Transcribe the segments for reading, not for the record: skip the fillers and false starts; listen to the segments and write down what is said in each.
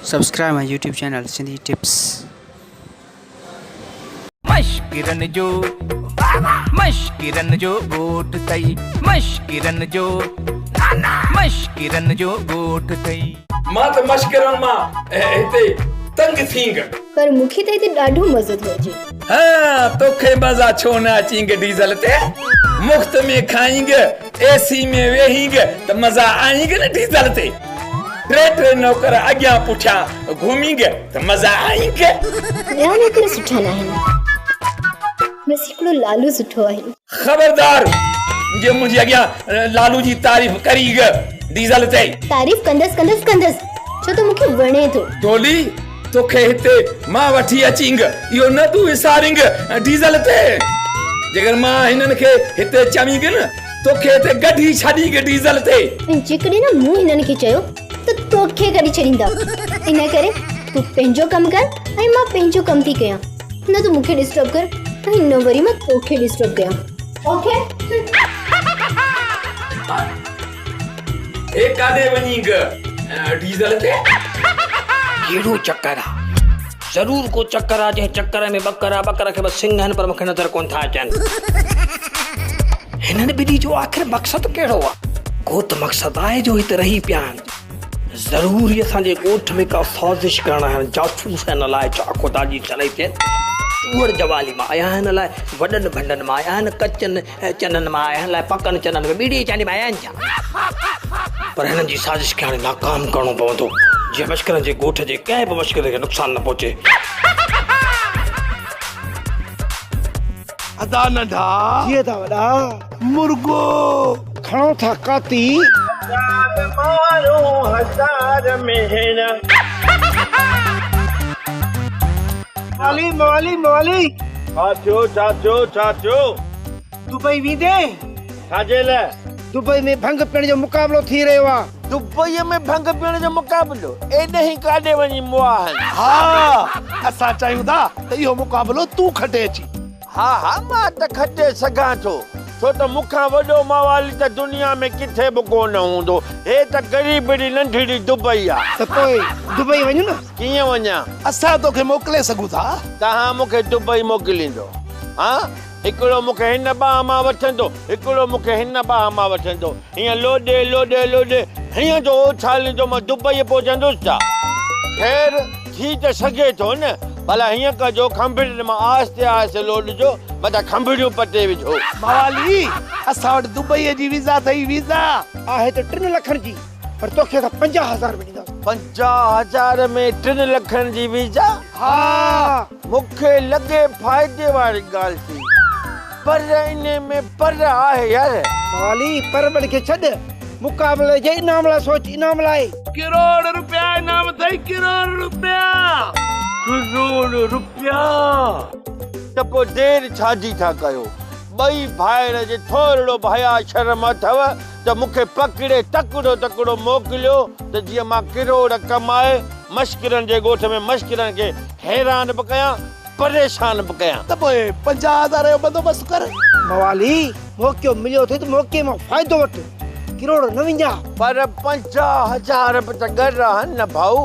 Subscribe my YouTube channel Sindhi Tips. मशकिरन जो गोट तई मशकिरन जो गोट तई मां त मशकिरन मां हिते तंग थींग पर मूंखे त हिते ॾाढो मज़ो थो अचे। हाँ तोखे मज़ा छो न अचींग डीज़ल ते मुफ्त में खाईंग एसी में वेहींग त मज़ा आईंग न डीज़ल ते टे नौकर अॻियां पुठियां घुमींग त मज़ा आईंग। ॿिया नौकर सुठा न आहिनि, बस हिकिड़ो लालू सुठो आहे। खबरदार जे मुंहिंजे अॻियां लालू जी तारीफ़ करीग डीज़ल ते। तारीफ़ कंदसि छो त मूंखे वणे थो। डोली तोखे हिते मां वठी अचींग इहो न तूं विसारींग डीज़ल ते। जेकर मां हिननि खे हिते चवींग न तोखे हिते गॾी छॾींग डीज़ल ते। जेकॾहिं न मूं हिननि खे चयो त तोखे कढी छॾींदा। इन करे तूं पंहिंजो कमु कर ऐं मां पंहिंजो कमु थी कयां। न तूं मूंखे डिस्टर्ब कर ऐं न वरी मां तोखे डिस्टर्ब कयां। ओके ए काॾे वञींग डीज़ल ते? कहिड़ो चक्कर आहे? ज़रूर को चक्कर आहे जंहिं चक्कर में ॿकर खे बस सिंह आहिनि पर मूंखे नज़र कोन था अचनि। हिननि ॿिन्ही जो आख़िर मक़सदु कहिड़ो आहे? को त मक़सदु आहे जो हिते रही पिया आहिनि। ज़रूर ई असांजे ॻोठ में का साज़िश करण आहिनि, जासूस हिन लाइ चाकोता जी चढ़ाई थिए। चूहर जवाली मां आया आहिनि अलाए वॾनि भंडनि मां आया आहिनि, कचनि चननि मां आया आहिनि अलाए पकनि चननि में ॿीड़ी चांदी मां आया आहिनि छा? पर हिननि जी साज़िश खे हाणे नाकाम करणो पवंदो जीअं मश्किरनि जे ॻोठ जे कंहिं बि मश्किर खे नुक़सानु न पहुचे। अदा नंढा ये था वॾा मुर्गो खणो था काती मारो हजार महीना मवाली छाचो दुबई वीदे छाजे लाइ? दुबई में भंग पीअण जो मुक़ाबलो थी रहियो आहे। दुबई में भंग पीअण जो मुक़ाबलो एॾे ई काॾे वञी मुआहन। हा असां चाहियूं था त इहो मुक़ाबलो तूं खटे अची। हा मां त खटे सघां थो छो त मूंखां वॾो मवाली त दुनिया में किथे बि कोन हूंदो। हे त ग़रीबड़ी नंढड़ी दुबई आहे। त पोइ दुबई वञूं न? कीअं वञा? असां तोखे मोकिले सघूं था। तव्हां मूंखे दुबई मोकिलींदो? हा हिकिड़ो मूंखे हिन बाह मां वठंदो, हिकिड़ो मूंखे हिन बाह मां वठंदो, हीअं लोॾे हीअं जो उछालींदो मां दुबई पहुचंदुसि छा? ख़ैर थी त सघे थो न, भला हीअं कजो खंभड़ियुनि मां आहिस्ते लोॾिजो मथां खंभड़ियूं पटे विझो। मवाली असां वटि दुबई जी वीज़ा अथई। वीज़ा आहे त 3 लखनि जी पर तोखे त 50,000 में ॾींदा। 50,000 में 3 लखनि जी वीज़ा? हा मूंखे लॻे फ़ाइदे वारी ॻाल्हि थी, पर इन में पर आहे यार। मवाली पर खे छॾ, मुक़ाबले जे इनाम लाइ सोच। इनाम लाइ करोड़ रुपया इनाम अथई। करोड़ रुपया त पोइ देरि छाजी था कयो? ॿई भाइर जे थोरो भया शर्म अथव त मूंखे पकिड़े तकिड़ो मोकिलियो त जीअं मां करोड़ कमाए मश्किरनि जे ॻोठ में मश्किरनि खे हैरान बि कयां परेशान बि कयां। त पोइ 50,000 जो बंदोबस्तु कर। मवाली मौक़ो मिलियो अथई त मौक़े मां फ़ाइदो वठि, करोड़ न विञा। पर 50,000 बि त ॻर आहिनि न भाऊ,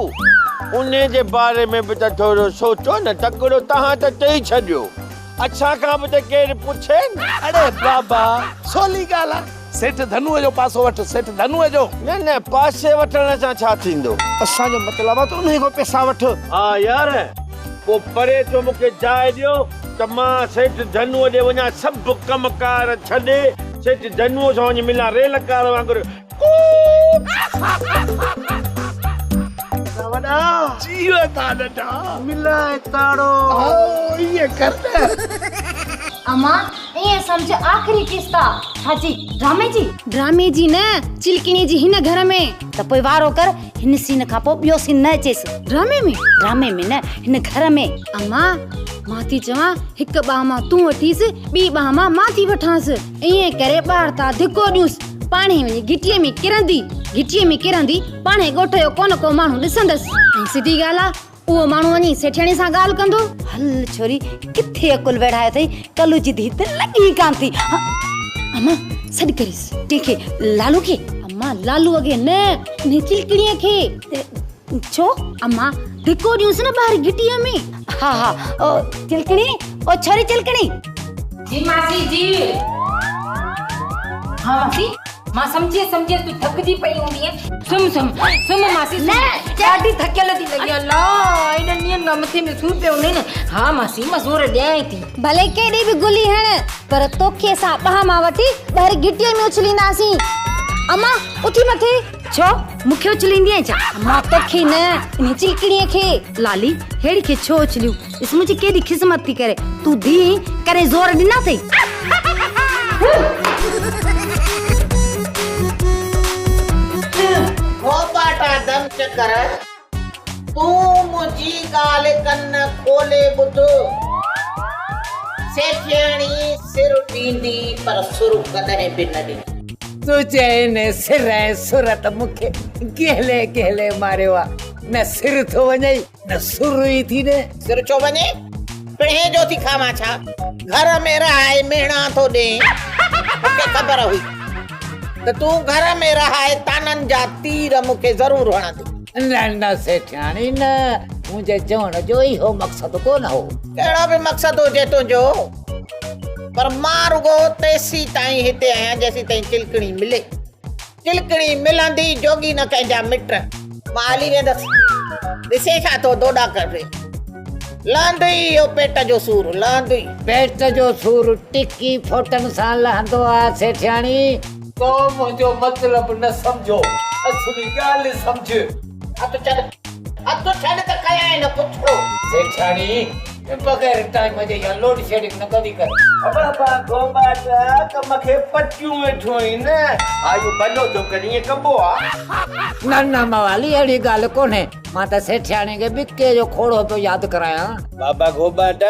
उन जे बारे में बि त थोरो सोचो न। तकिड़ो तव्हां त चई छॾियो, असां खां बि त केरु पुछे न। अरे बाबा सोली ॻाल्हि आहे। सेठ धनुअ जो पासो वठ, सेठ धनुअ जो। न पासे वठण सां छा थींदो? असांजो मतिलबु आहे त उन खां पैसा वठ। हा यार पोइ परे तो मूंखे जाइ ॾियो त मां सेठ धनुअ ॾे वञा, सभु कमकार छॾे सेठ धनुअ सां वञी मिलां रेलकार वांगुरु। मिलाए ताड़ो ये कर अम्मा ये समझ आखिरी किस्ता हाजी ड्रामे जी न चिलकिणी जी हिन घर में त पोइ वारो कर हिन सीन खां पोइ ॿियो सीन न अचेस। ड्रामे में न हिन घर में। अम्मा मां थी चवां हिकु बाह मां तूं वठीस, ॿी बाह मां थी वठांस। ईअं करे ॿार था धिको ॾियूंस, पाणे वञी गिटीअ में किरंदी पाणे ॻोठ जो कोन को माण्हू ॾिसंदसि। ऐं सिधी ॻाल्हि आहे उहो माण्हू वञी सेठियाणी सां ॻाल्हि कंदो। हल छोरी किथे अकुल वेड़ायो अथई, कल्लू जी धी त लॻी कान थी। अम्मा सॾु करीस कंहिंखे? लालू खे? अम्मा लालू अॻे न चिलकिणीअ खे। छो अम्मा धिको ॾियूंस न ॿाहिरि गिटीअ में। हा ओ चिलकणी ओ छोरी चिलकणी। जी मासी जी। हाँ मासी मां समझे तू थकजी पई हूंदी है। सुम मासी न ॾाढी थकियल थी लॻी। अल्लाह इन ॾींहंनि खां मथे में सूर पियो हूंदे न। हा मासी मां ज़ोर ॾियां थी। भले केॾी बि गुली हण पर तोखे असां ॿाह मां वठी ॿाहिरि गिटीअ में उछलींदासीं। अम्मा उथी मथे। छो मूंखे उछलींदी आहे छा? मां तोखे न इन चिलकणीअ खे। लाली हेड़ी खे छो उछलियूं? ॾिस मुंहिंजी केॾी ख़िस्मत थी करे तूं धी करे ज़ोर ॾिना अथई। दम चकर तू मुझी गाल कन्न खोले बुध सेठियाणी सिर ॾींदी पर सुर कॾहिं बि न ॾिनी। तू चए सिर ऐं सुरत मूंखे गहले मारियो आहे। न सिर थो वञे न सुर ई थी ने। सिर छो वञे? पिणे जो थी खावां छा? घर में रहाए मेणा थो ॾे। मूंखे ख़बर हुई त तूं घर में रहाए ताननि जा तीर मूंखे ज़रूर हणंदी। न सेठियाणी न मुंहिंजे चवण जो इहो मक़सदु कोन हो। कहिड़ो बि मक़सदु हुजे तुंहिंजो पर मां रुगो तेसी ताईं हिते आहियां जेसी ताईं चिलकणी मिले। चिलकणी मिलंदी जोगी न कंहिंजा मिट। मां हली वेंदसि। ॾिसे छा थो दोडा करे लहंदुई इहो पेट जो सूर लहंदुई। पेट जो सूर टिकी फोटन सां लहंदो आहे सेठियाणी। तो मुंहिंजो मतिलबु न सम्झो असली ॻाल्हि सम्झ। हथ छॾ त कयां न पुछो। सेठियाणी बग़ैर टाइम जे या लोड शेडिंग न कदी कर। बाबा गोबाट कम खे पटियूं वेठो ई न आयु भलो जो करिए कबो आ। न मवाली अहिड़ी ॻाल्हि कोन्हे। मां त सेठियाणी खे बिके जो खोड़ो पियो यादि करायां। बाबा गोबाट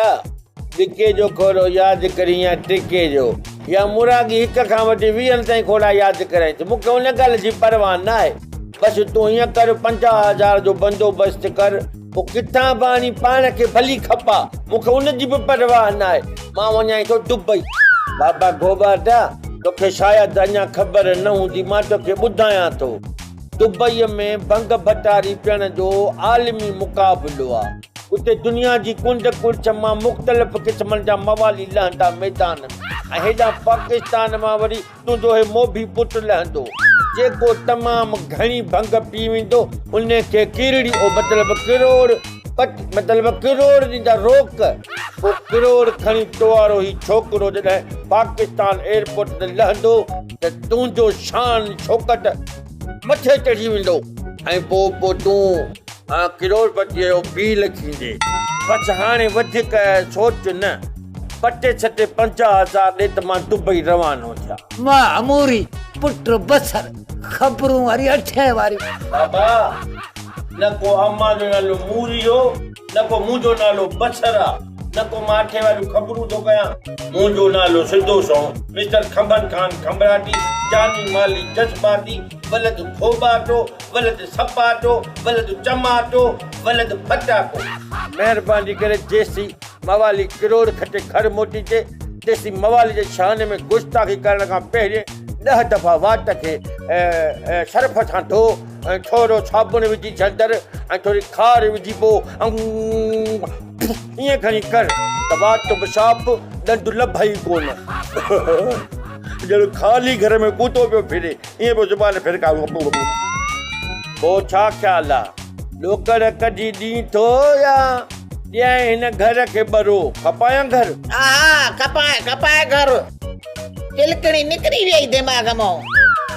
बिके जो खोड़ो यादि करी या टिके जो या मुरागी हिक खां वठी 20 ताईं खोड़ा यादि कराई। मूंखे उन ॻाल्हि जी परवाह न आहे। बसि तूं हीअं कर 50,000 जो बंदोबस्तु कर। पोइ किथां पाणी पाण खे भली खपा मूंखे उनजी बि परवाह न आहे। मां वञाई थो दुबई। बाबा गोबाटा तोखे शायदि अञा ख़बर न हूंदी मां तोखे ॿुधायां थो। दुबईअ में भंग भटारी पियण जो आलमी मुक़ाबिलो आहे। उते दुनिया जी कुंड कुर्छ मां मुख़्तलिफ़ क़िस्मनि जा मवाली लहंदा मैदान में। ऐं हेॾां पाकिस्तान मां वरी तुंहिंजो हे मोभी पुटु लहंदो जेको तमामु घणी भंग पी वेंदो। उन खे किरड़ी मतिलबु किरोड़ ॾींदा रोक। पोइ किरोड़ खणी तोवारो ही छोकिरो जॾहिं पाकिस्तान एयरपोर्ट ते लहंदो त तुंहिंजो शान शौकत मथे चढ़ी वेंदो। ऐं पोइ तूं किरोड़पतीअ जो बील थींदे। बसि हाणे वधीक सोच न। पटे छटे 50,000 ॾे त मां दुबई रवानो थिया। मां अमूरी पुट बसर ख़बरूं वारी 8 वारी। बाबा न को अम्मा जो नालो मूरी हो न को मुंहिंजो नालो बसर आहे न को मां 8 वारियूं ख़बरूं थो कयां। मुंहिंजो नालो सिधो सो मिस्टर खंभन खान खंभराटी जानी माली जज्बाती वलद खोबाटो वलद सपाटो वलद चमाटो वलद फटाको। महिरबानी करे जेसी मवाली किरोड़ खटे घर मोटी थे तेसी मवाली जे शान में गुस्ताखी करण खां पहिरियों 10 दफ़ा वाट खे शर्फ सां धो ऐं थोरो साबुण विझी झंडर ऐं थोरी खार विझी पोइ ईअं खणी कर त वाट बि साफ़ु ॾंडु लभई कोन। ॼण ख़ाली घर में कूतो पियो फिरे ईअं पियो ज़ुबान फिरका। पोइ छा ख़्यालु आहे ॾोकड़ कढी ॾीं थो या ॾियां हिन घर खे ॿरो? खपायां घर? हा खपाए घर। चिलकणी निकिरी वई दिमाग़ मां।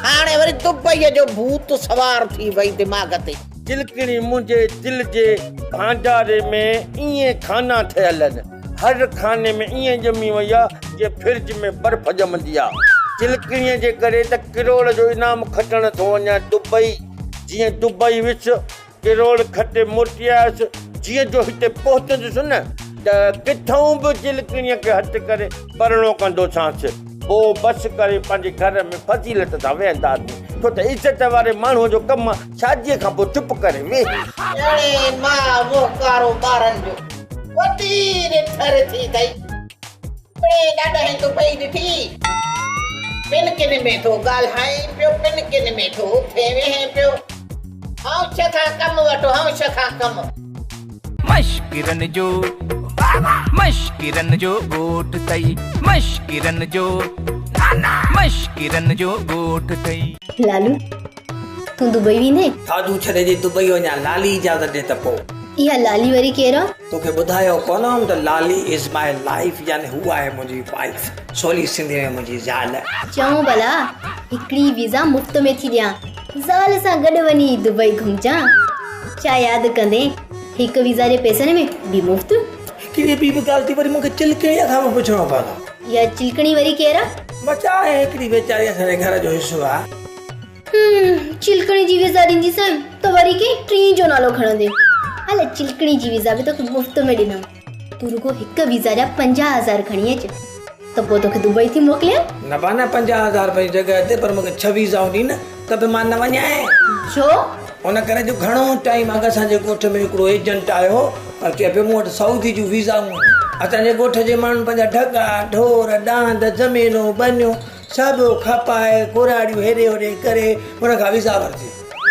हाणे वरी दुबईअ जो भूत सवार थी वई दिमाग़ ते। चिलकणी मुंहिंजे दिलि जे भांडारे में ईअं खाना ठहियल आहिनि। हर खाने में ईअं ॼमी वई आहे जीअं फ्रिज में बर्फ़ ॼमंदी आहे। चिलकणीअ जे करे त किरोड़ जो इनाम खटण थो वञा दुबई। जीअं दुबई वियुसि किरोड़ खटे मोटी आयसि जीअं जो हिते पहुचंदुसि न त किथां बि चिलकणीअ खे हथ करे परणो कंदोसांसि। पोइ बसि करे पंहिंजे घर में फज़ीलत सां वेहंदासीं छो त इज़त वारे माण्हूअ जो कमु शादीअ खां पोइ चुप करे वेह। पिनकिन में थो ॻाल्हाए पियो पिनकिन में थो उथे वेहे पियो। मश्किरन जो गोठ तई मश्किरन जो गोठ तई। लालू तू दुबई वेंदे? थाजू छड़े जे दुबई वञा लाली इजाज़त दे त पोइ। इहा लाली वरी केरु? तोखे ॿुधायो कोन त लाली इज माय लाइफ, यानी हू आहे मुंहिंजी वाइफ, सोली सिंधी में मुंहिंजी ज़ाल। चऊं भला हिकिड़ी वीज़ा मुफ़्त में थी ॾियां, ज़ाल सां गॾु वञी दुबई घुमजां। छा यादि कंदे हिकु वीज़ा जे पैसनि में ॿी मुफ़्त? हिकिड़ी ॿी बि ॻाल्हि थी वरी मूंखे चिलकणी खां पुछणो पवंदो। इहा चिलकणी वरी केरु? बचा आहे हिकिड़ी बेचारी असांजे घर जो हिसो आहे। चिलकणी जी वीज़ा ॾींदीसां त वरी कंहिं टी जो नालो खणंदे। हल चिलकणी जी वीज़ा बि तोखे मुफ़्त में ॾिनमि, तूं रुगो हिकु वीज़ा जा 50,000 खणी अच त पोइ तोखे दुबई थी मोकिलियां। न पाना 50,000 रुपए जी जॻह ते पर मूंखे 6 वीज़ा हूंदी न त बि मां न वञां। छो? उन करे जो घणो टाइम अॻु असांजे ॻोठ में हिकिड़ो एजेंट आयो चए पियो मूं वटि साउदी जूं वीज़ा हूंदियूं। असांजे ॻोठ जे माण्हुनि पंहिंजा ढगा ढोर डांद ज़मीनूं बनियूं सभु खपाए कुराड़ियूं हेॾे होॾे करे हुन खां वीज़ा वरिती।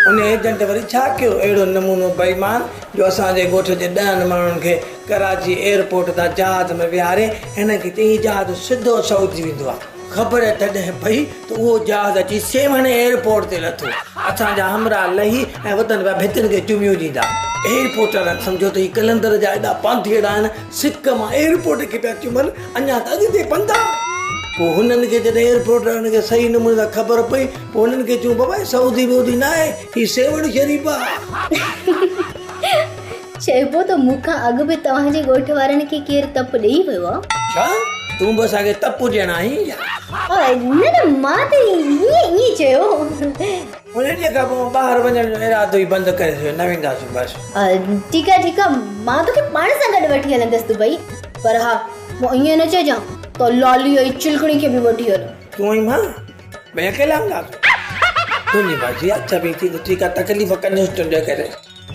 उन एजेंट वरी छा कयो अहिड़ो नमूनो बेईमान जो असांजे ॻोठ जे 10 माण्हुनि खे कराची एयरपोर्ट तां जहाज़ में विहारे हिन खे चई जहाज़ सिधो सऊदी वेंदो आहे। ख़बर तॾहिं पई त उहो जहाज़ अची 7 एयरपोर्ट ते लथो। असांजा हमरा लही ऐं वतन पिया भितियुनि खे चुमियूं ॾींदा। एयरपोर्ट वारा सम्झो त ही कलंदर जा एॾा पांथेड़ा आहिनि, सिक मां एयरपोर्ट खे पिया चुमनि, अञा त अॻिते पंधा। पोइ हुननि खे जॾहिं एयरपोर्ट वारनि खे सही नमूने सां ख़बर पई पोइ हुननि खे चयूं बाबा सऊदी वऊदी न आहे, ही 7 शरीफ़ आहे। चइबो त मूंखां अॻु बि तव्हांजे ॻोठ वारनि खे केरु तप ॾेई वियो आहे। छा तूं बि असांखे तप ॾियण आई? न मां त ईअं चयो। हुन ॾींहं खां पोइ ॿाहिरि वञण जो इरादो ई बंदि करे छॾियो, न वेंदासीं बसि। ठीकु आहे मां तोखे पाण सां गॾु वठी हलंदसि दुबई, पर हा मां ईअं न चइजां त लाली ऐं चिलकणी खे बि वठी हलो। तूं ऐं मां भई अकेला हूंदासीं? तुंहिंजी मर्ज़ी आहे, अच्छा बि थी त ठीकु आहे, तकलीफ़ कनिस तुंहिंजे करे।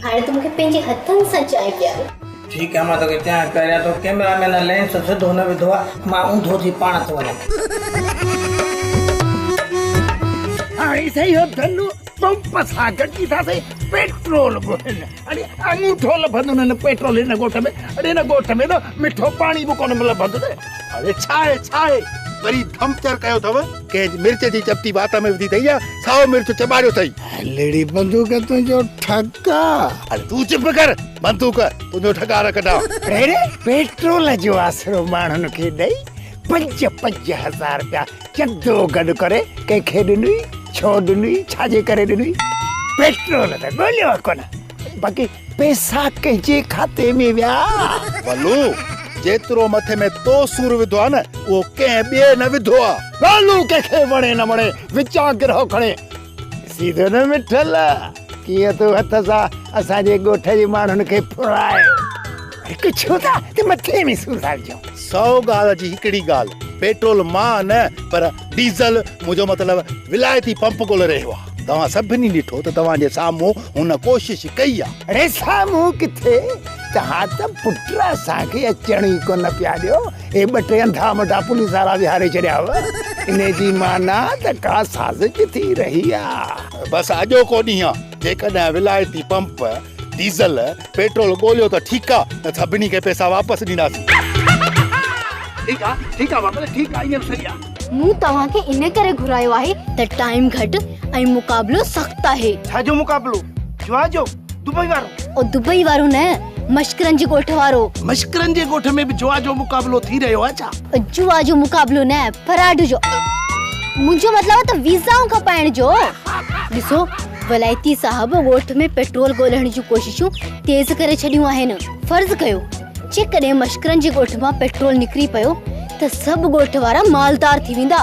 हाणे तूं मूंखे पंहिंजे हथनि सां चांहि पीआरो। ठीकु आहे, मां तोखे चांहि पहिरियां तो कैमरामैन लेंस सिधो न विधो आहे, मां ऊंधो थी पाण थो वञां। हाणे सही हो धनु पंप सां गॾी था से पेट्रोल ॻोल्हनि। अरे अंगूठो लभंदो न पेट्रोल हिन ॻोठ में। अरे हिन ॻोठ में त मिठो पाणी बि कोन लभंदो न। अरे छा आहे वरी धमचर कयो अथव? के मिर्च जी चपटी वात में विधी अथई या साओ मिर्च चबारियो अथई? लेडी बंदूक तुंहिंजो ठगा। अरे तूं चुप कर, बंदूक तुंहिंजो ठगा रखंदा। अरे पेट्रोल जो आसरो माण्हुनि खे ॾेई 5,000 रुपया चंदो गॾु करे कंहिंखे ॾिनी, छो ॾिनी, छाजे करे ॾिनी? पेट्रोल त ॻोल्हियो कोन, बाक़ी पैसा कंहिंजे खाते में विया। बल्लू जेतिरो मथे में तो सूर विधो आहे न उहो कंहिं ॿिए न विधो आहे। लालू कंहिंखे वणे न वणे विचा गिरहो खणे सीधो न मिठल कीअं तूं हथ सां असांजे ॻोठ जे माण्हुनि खे फुराए कुझु था त मथे में सूर जो 100 ॻाल्हि जी हिकिड़ी ॻाल्हि, पेट्रोल मां न पर डीज़ल मुंहिंजो मतिलबु विलायती पंप ॻोल्हे रहियो आहे। तव्हां सभिनी ॾिठो त तव्हांजे साम्हूं हुन कोशिशि कई आहे। अरे साम्हूं किथे, तव्हां त पुट असांखे अचण ई कोन पिया ॾियो। हे 2-3 अंधा मटा पुलिस वारा विहारे छॾिया हुआ। इन जी माना त का साज़िश थी रही आहे। बसि अॼो को ॾींहुं आहे, जेकॾहिं विलायती पंप डीज़ल पेट्रोल ॻोल्हियो त ठीकु आहे, त सभिनी खे पैसा वापसि ॾींदासीं। ठीकु आहे बाबा, ठीकु आहे, ईअं सही आहे। मूं तव्हांखे इन करे घुरायो आहे त टाइम घटि ऐं मुक़ाबिलो सख़्तु आहे। छाजो मुक़ाबिलो? जुआ जो? दुबई वारो? ओ दुबई वारो न, मश्करनि जे ॻोठ वारो। मश्करनि जे ॻोठ में बि जुआ जो मुक़ाबिलो थी रहियो आहे छा? जुआ जो मुक़ाबिलो न, फराड जो। मुंहिंजो मतिलबु त वीज़ाऊं खपाइण जो। ॾिसो वलायती साहब ॻोठ में पेट्रोल ॻोल्हण जूं कोशिशूं तेज़ करे छॾियूं आहिनि। फर्ज़ कयो जेकॾहिं मश्करनि जे ॻोठ मां पेट्रोल निकिरी पियो त सभु ॻोठ वारा मालदार थी वेंदा,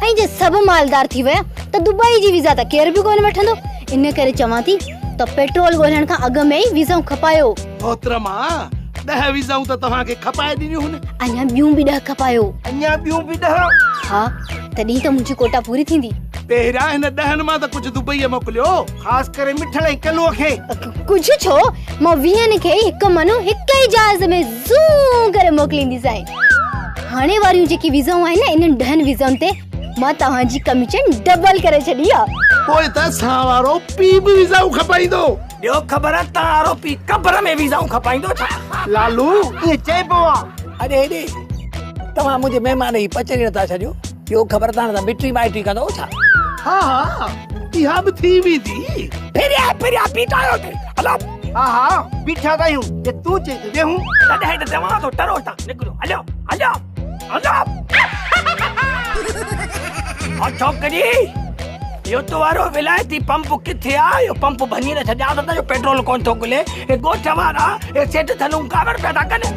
ऐं जे सभु मालदार थी विया त दुबई जी वीज़ा त केरु बि कोन वठंदो। इन करे चवां थी त पेट्रोल ॻोल्हण खां अॻु में ई वीज़ाऊं खपायो। मोहतरमा 10 वीज़ाऊं त तव्हांखे खपाए ॾिनियूं हुन। अञा ॿियूं बि 10 खपायो। अञा ॿियूं बि 10? हा, तॾहिं त मुंहिंजी कोटा पूरी थींदी। पहिरियां हिन 10 मां त कुझु दुबई मोकिलियो, ख़ासि करे मिठल ऐं कलूअ खे। कुझु छो, मां 20 खे हिकु मनो हिक ई जहाज़ में ज़ूम करे मोकिलींदीसांइ। हाणे वारियूं जेकी वीज़ाऊं आहिनि न, इन्हनि 10 वीज़ाउनि ते मां तव्हांजी कमीशन डबल करे छॾी आहे। पोइ त असां वारो पी बि वीज़ा खपाईंदो। ॿियो ख़बर आहे तव्हां आरोपी कब्र में वीज़ा खपाईंदो छा? लालू ये चइबो आहे। अरे हेॾे तव्हां मुंहिंजे महिमान जी पचड़ी नथा छॾियो। ॿियो ख़बर तव्हां मिट्री माइट्री कंदो छा? हा हा इहा बि थी वेंदी। फिरिया पीटा आयो हलो। हा बीठा आहियूं जे तूं चई त वेहूं। तॾहिं त तव्हां तो टरो था निकिरो हलो हलो हलो। और छोकरी यो तो वारो विलायती पंप किथे आहे? यो पंप भञी न छॾिया त जो पेट्रोल कोन थो खुले। हे गोठ वारा हे सेठ थनूं कावड़ पैदा कनि।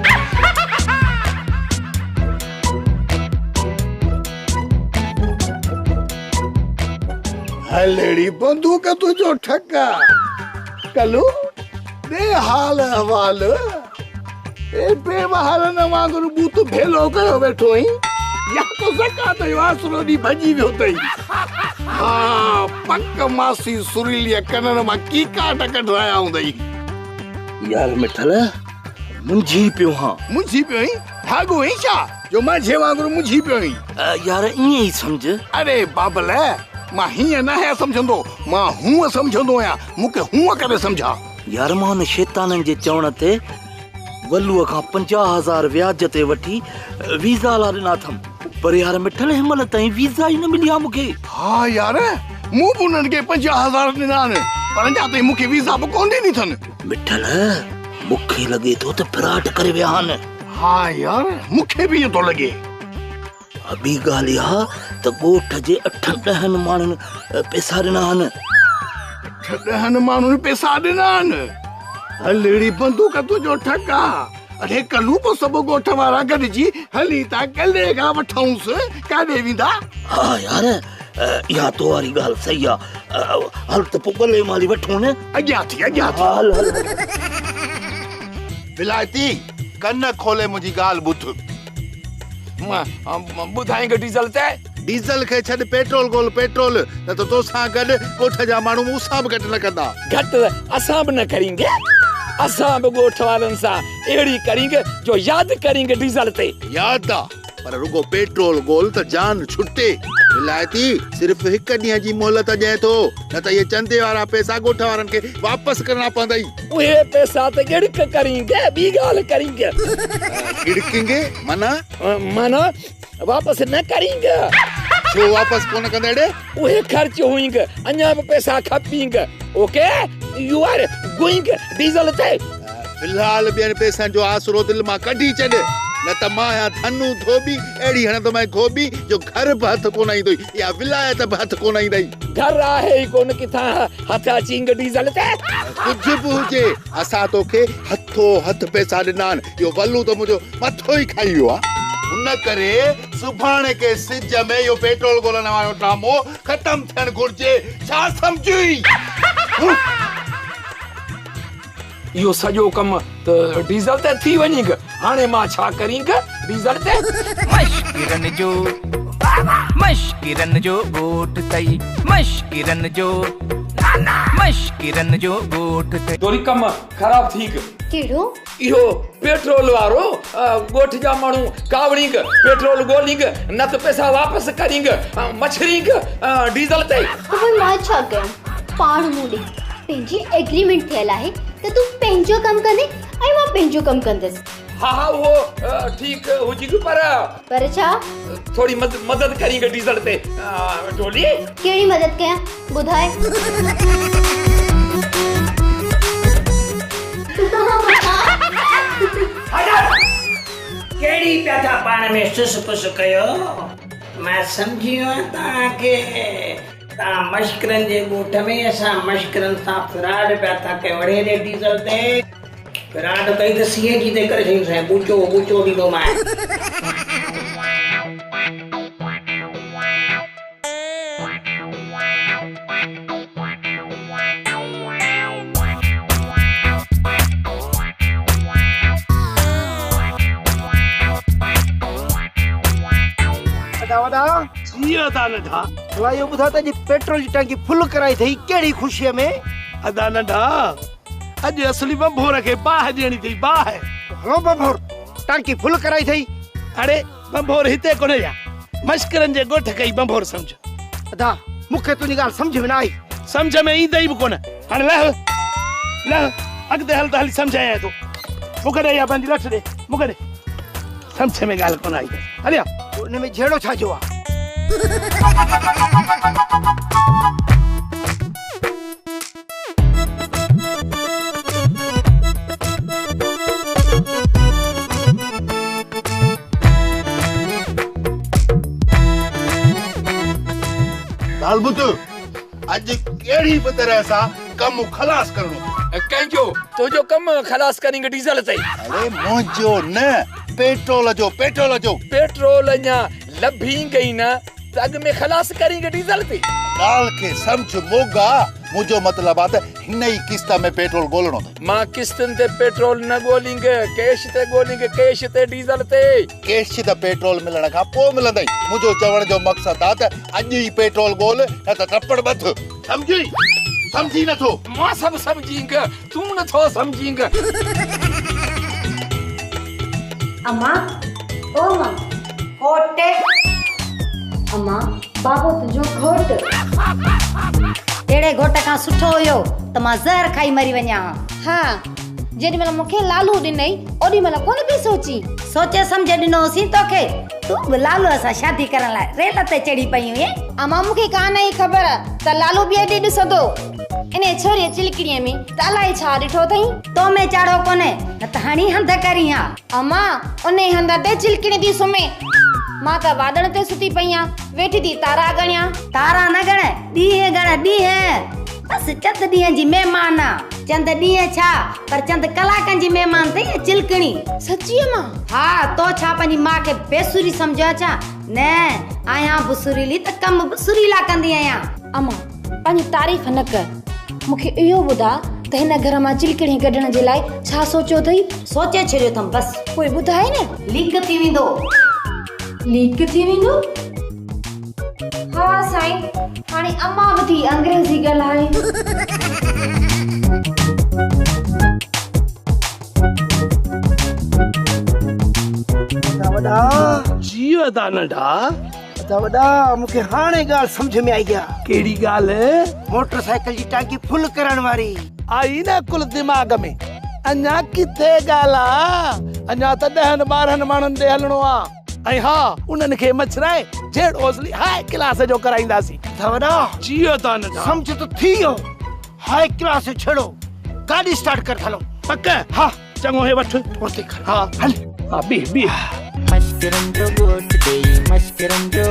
हलड़ी बंदूक तुझो ठक्का कलू दे हाल हवाल ए बेवहार न वांगुरु बूत भेलो कयो वेठो ही या तो ज़कात जो आसरो दी भजी वियो तई। हाँ पक मासी सुरीलिया कनन मां की काट कढाया हूंदई। यार मिठल मुंझी पियो हां। मुंझी पियो ही भागो ही छा जो मां जे वांगुरु मुंझी पियो ही। यार ईअं ई समझ। अरे बाबल मां हीअं न है समझंदो मां हूअं समझंदो आहियां मूंखे हूअं करे समझा। यार मां हुन शैताननि जे चवण ते वलूअ खां 50,000 व्याज ते वठी वीज़ा ला ॾिना अथमि पर यार मिठल हिनमहिल ताईं वीज़ा ई न मिलिया मूंखे। हाँ यार मूं बि उन्हनि खे 50,000 ॾिना आहिनि पर अञा ताईं मूंखे वीज़ा बि कोन ॾिनी अथनि। मिठल मूंखे लॻे थो त फ्रॉड करे विया आहिनि। हाँ यार मूंखे बि इहो थो लॻे। ॿी ॻाल्हि इहा त ॻोठ जे 8-10 माण्हुनि पैसा ॾिना आहिनि। 8-10 माण्हुनि पैसा ॾिना आहिनि। हलड़ी बंदूक तुंहिंजो ठका। अरे कलू पोइ सभु ॻोठ वारा गॾिजी हली था कल्हे खां वठूंसि काॾे वेंदा? हाँ यार इहा तो वारी ॻाल्हि सही आहे। हल त पोइ ॻोल्हे माली वठूं न। अॻियां थी हल हल। विलायती कन खोले मुंहिंजी ॻाल्हि ॿुध। ॿुधाएंगे डीजल ते डीजल खे छॾ पेट्रोल गोल पेट्रोल न त तोसां गॾु ॻोठ जा माण्हू मूंसां बि घटि न कंदा। घटि असां बि न करेंगे असां बि ॻोठ वारनि सां अहिड़ी करेंगे जो यादि करेंगे डीजल ते। यादि आहे पर रुगो पेट्रोल गोल त जान छुटे। विलायती सिर्फ़ हिकु ॾींहं जी मोहलत ॾिए थो न त इहे चंदे वारा पैसा ॻोठ वारनि खे वापसि करणा पवंदई। उहे पैसा त गिड़क करेंगे ॿी ॻाल्हि करेंगे। गिड़केंगे माना वापसि न करेंगे। छो वापसि कोन कंदे ॾे? उहे ख़र्च हुएंगे अञा बि पैसा खपेंगे। Okay you are going diesel ते। फिलहाल ॿियनि पैसनि जो आसरो दिलि मां कढी छॾ न त मां या धनु धोबी अहिड़ी हणंदोमांइ गोबी जो घर बि हथ कोन ईंदो या विलायत बि हथ कोन ईंदई। घर आहे ई कोन किथां हथ अचींगे डीजल ते। कुझु बि हुजे असां तोखे हथो हथ पैसा ॾिना आहिनि। इहो वलू त मुंहिंजो मथो ई खाई वियो आहे। हुन करे सुभाणे के सिज में इहो पेट्रोल ॻोल्हण वारो ड्रामो ख़तम थियणु घुरिजे। छा सम्झी? इहो सॼो कमु त डीजल ते थी वञेगा। हाणे मां छा करेंगे डीजल ते? मश्किरन जो ॻोठ तई मश्किरन जो ॻोठ तई। तोरी कमु ख़राब थी गयो। कहिड़ो? इहो पेट्रोल वारो ॻोठ जा माण्हू कावड़ींग पेट्रोल ॻोल्हींग न त पैसा वापसि करींग मछरींग डीजल ते। पोइ मां छा कयां? पाण मूं ॾे पंहिंजी एग्रीमेंट थियल आहे त तूं पंहिंजो कमु कंदे ऐं मां पंहिंजो कमु कंदसि। हाँ वो ठीक हुजी पर छा? थोड़ी मदद करेंगे डीजल ते। टोली केड़ी मदद कयां बुधाए? केड़ी प्याथा पाण में सुस पुस कयो? मैं समझियो ताके ता मश्करन जे ॻोठ में असां मश्करन सां फ्रॉड प्याथा कयो वड़े ने डीजल ते। फ्रॉड कई त सीए जी ते करे सही से बूचो दी दो मैं। जियो ता नंढा वायो बुधा त जी पेट्रोल जी टंकी फुल कराई थई केड़ी खुशी में। अदा नंढा अज असली बंभोर के बाह देनी थी बाह। हां बंभोर टंकी फुल कराई थई। अरे बंभोर हिते कोने या मश्करनि जे ॻोठ कई बंभोर सम्झ अदा मूंखे तुंहिंजी ॻाल्हि सम्झ में न आई सम्झ में ईंदई बि कोन हाणे लह लह अॻिते हल त हली सम्झायां थो मूंखे ॾे या पंहिंजी लठ ॾे मूंखे ॾे सम्झ में ॻाल्हि कोन आई हलिया हुन में जहिड़ो छा जो आहे लालबुत अज केड़ी भी तरह सा कम खलास करणो कंजो तुझो कम खलास करेंगे डीजल ते अरे मुझो न पेट्रोल जो पेट्रोल अञा लभी गई ना अग में खलास करेंगे डीजल ते गाल के समझ मोगा मुझो मतलब आ हिन ही किस्त में पेट्रोल गोलणो मां किस्तन ते पेट्रोल न गोलिंगे कैश ते गोलिंगे कैश ते डीजल ते कैश त पेट्रोल मिलण का पो मिलंदई मुझो चवण जो मकसद आ त अज ही पेट्रोल गोल न त टपड़ बथ समझी न थो मां सब समझींगे तू न थो समझींगे अम्मा ओ मां होटे अम्मा बाबू तुझो घोट एड़े घोट का सुठो होयो त मां जहर खाई मरी वञा हां जेडी मला मुखे लालू ॾिनई ओडी मला कोन पई सोचे समझे ॾिनोसी तोखे तू लालू असा शादी करण ला रेल ते चढ़ी पई हुई अम्मा मुखे कान ही खबर त लालू बि एडी ॾिसदो इने छोरी चिलकड़ीअ में तालाई छा ॾिठो थई तो में चाड़ो कोने न त हाणी हंध करी हा अम्मा ओने हंध ते चिलकड़ी दी सुमे मां त वादण ते सुती पईया वेठी दी तारा गणिया तारा न गणे ॾींहं गण ॾींहं बस चंद ॾींहं जी मेहमान चंद ॾींहं छा पर चंद कलाकनि जी मेहमान थई चिलकड़ी सच्ची मां हा तो छा पंहिंजी मां खे बेसुरी समझो छा न आया बुसुरीली त कम बुसुरीला कंदी आया अम्मा पंहिंजी तारीफ़ न कर मुखे इहो ॿुधा त हिन घर मां चिलकड़ी कढण जे लाइ छा सोचियो थई सोचे छॾियो अथमि बस कोई ॿुधाए न लीक थी वेंदो हाँ साईं हाणे अम्मा बि थी अंग्रेजी ॻाल्हाए वॾा जियो ता नंढा वॾा मूंखे हाणे ॻाल्हि सम्झ में आई आहे केड़ी ॻाल्हि मोटरसाइकिल जी टांकी फुल करण वारी आई न कुल दिमाग में अञा किथे ॻाल्हि आ अञा त 10-12 माण्हुनि ते हलणो आ ऐं हा उन्हनि खे मछराए जेड़ ओसली हाई क्लास जो कराईंदासीं वॾा जियो ता नंढा समझ तो थी वियो हाई क्लास छेड़ो गाड़ी स्टार्ट कर हलो पक हा चङो हे वठ ओते कर हा हल हा बी मस्करन जो गोट गई मस्करन जो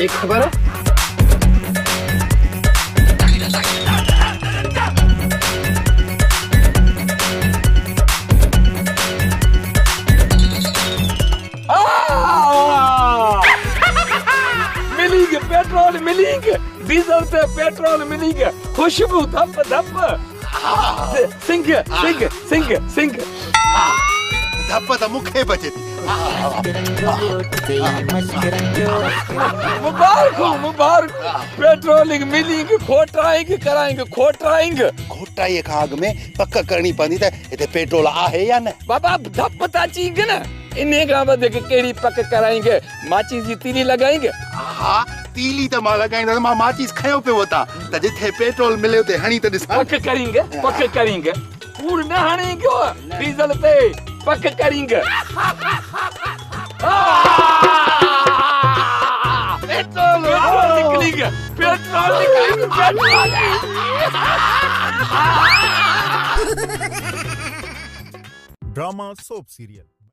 एक खबर है मिलेंगे पेट्रोल मिलेंगे डीजल पे पेट्रोल मिलेंगे खुशबू धप धप सिंह धप त मुखे बचे मुबारक पेट्रोलिंग मिलेंगे खोटाएंगे घोटाई का आग में पक करनी पवंदी त इते पेट्रोल आहे या न बाबा धप ता चींगे ना इन्हें का बदे के केड़ी पक कराएंगे माचिस जी तीली लगाएंगे हाँ तीली त मां लगाईंदा मां माचिस खयो पे होता त जिथे पेट्रोल मिले ते हणी त ॾिसा पक करेंगे कूड़ न हणेंगे डीजल पे पक करेंगे पेट्रोल निकलेंगे ड्रामा सोप सीरियल